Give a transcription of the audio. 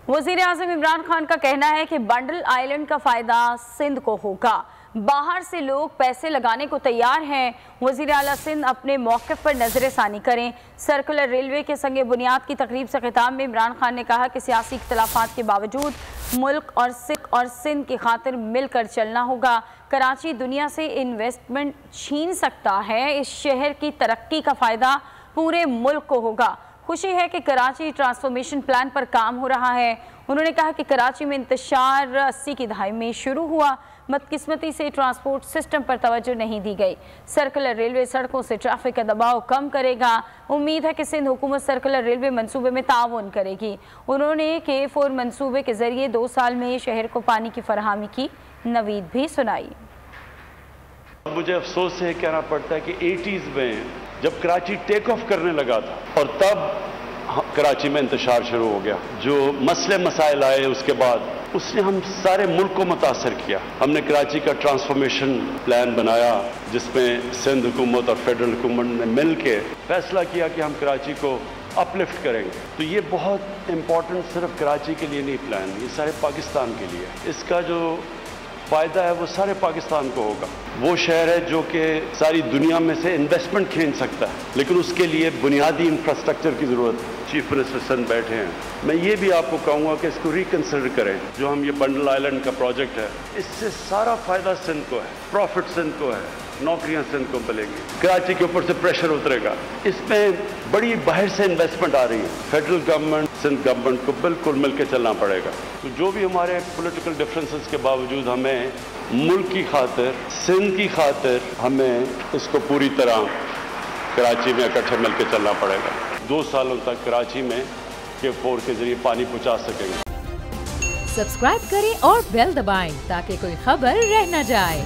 वज़ीर आज़म इमरान खान का कहना है कि बंडल आइलैंड का फ़ायदा सिंध को होगा। बाहर से लोग पैसे लगाने को तैयार हैं। वज़ीर आला सिंध अपने मौक़िफ़ पर नज़र सानी करें। सर्कुलर रेलवे के संगे बुनियाद की तकरीब से खिताब में इमरान खान ने कहा कि सियासी इख्तिलाफ़ात के बावजूद मुल्क और सिंध की खातिर मिलकर चलना होगा। कराची दुनिया से इन्वेस्टमेंट छीन सकता है। इस शहर की तरक्की का फ़ायदा पूरे मुल्क को होगा। खुशी है कि कराची ट्रांसफॉर्मेशन प्लान पर काम हो रहा है। उन्होंने कहा कि कराची में इंतशार 80 की दहाई में शुरू हुआ। बदकिस्मती से ट्रांसपोर्ट सिस्टम पर तवज्जो नहीं दी गई। सर्कुलर रेलवे सड़कों से ट्रैफिक का दबाव कम करेगा। उम्मीद है कि सिंध हुकूमत सर्कुलर रेलवे मंसूबे में ताउन करेगी। उन्होंने K4 मंसूबे के जरिए 2 साल में शहर को पानी की फराहमी की नवीद भी सुनाई। मुझे अफसोस से कहना पड़ता है कि 80s में जब कराची टेक ऑफ करने लगा था और तब कराची में इंतशार शुरू हो गया, जो मसले मसाइल आए उसके बाद उसने हम सारे मुल्क को मुतासर किया। हमने कराची का ट्रांसफॉर्मेशन प्लान बनाया जिसमें सिंध हुकूमत और फेडरल हुकूमत ने मिल के फैसला किया कि हम कराची को अपलिफ्ट करेंगे। तो ये बहुत इम्पोर्टेंट सिर्फ कराची के लिए नहीं प्लान, ये सारे पाकिस्तान के लिए। इसका जो फ़ायदा है वो सारे पाकिस्तान को होगा। वो शहर है जो कि सारी दुनिया में से इन्वेस्टमेंट खींच सकता है, लेकिन उसके लिए बुनियादी इंफ्रास्ट्रक्चर की ज़रूरत है। चीफ मिनिस्टर सिंध बैठे हैं, मैं ये भी आपको कहूँगा कि इसको रिकन्सिडर करें। जो हम ये बंडल आइलैंड का प्रोजेक्ट है, इससे सारा फ़ायदा सिंध को है, प्रॉफिट सिंध को है, नौकरियां सिंध को मिलेंगी, कराची के ऊपर से प्रेशर उतरेगा। इसमें बड़ी बाहर से इन्वेस्टमेंट आ रही है। फेडरल गवर्नमेंट सिंध गवर्नमेंट को बिल्कुल मिलकर चलना पड़ेगा। तो जो भी हमारे पॉलिटिकल डिफरेंसेस के बावजूद हमें मुल्क की खातिर, सिंध की खातिर हमें इसको पूरी तरह कराची में इकट्ठे मिलकर चलना पड़ेगा। 2 सालों तक कराची में K4 के जरिए पानी पहुंचा सकेंगे। सब्सक्राइब करें और बेल दबाएं ताकि कोई खबर रह न जाए।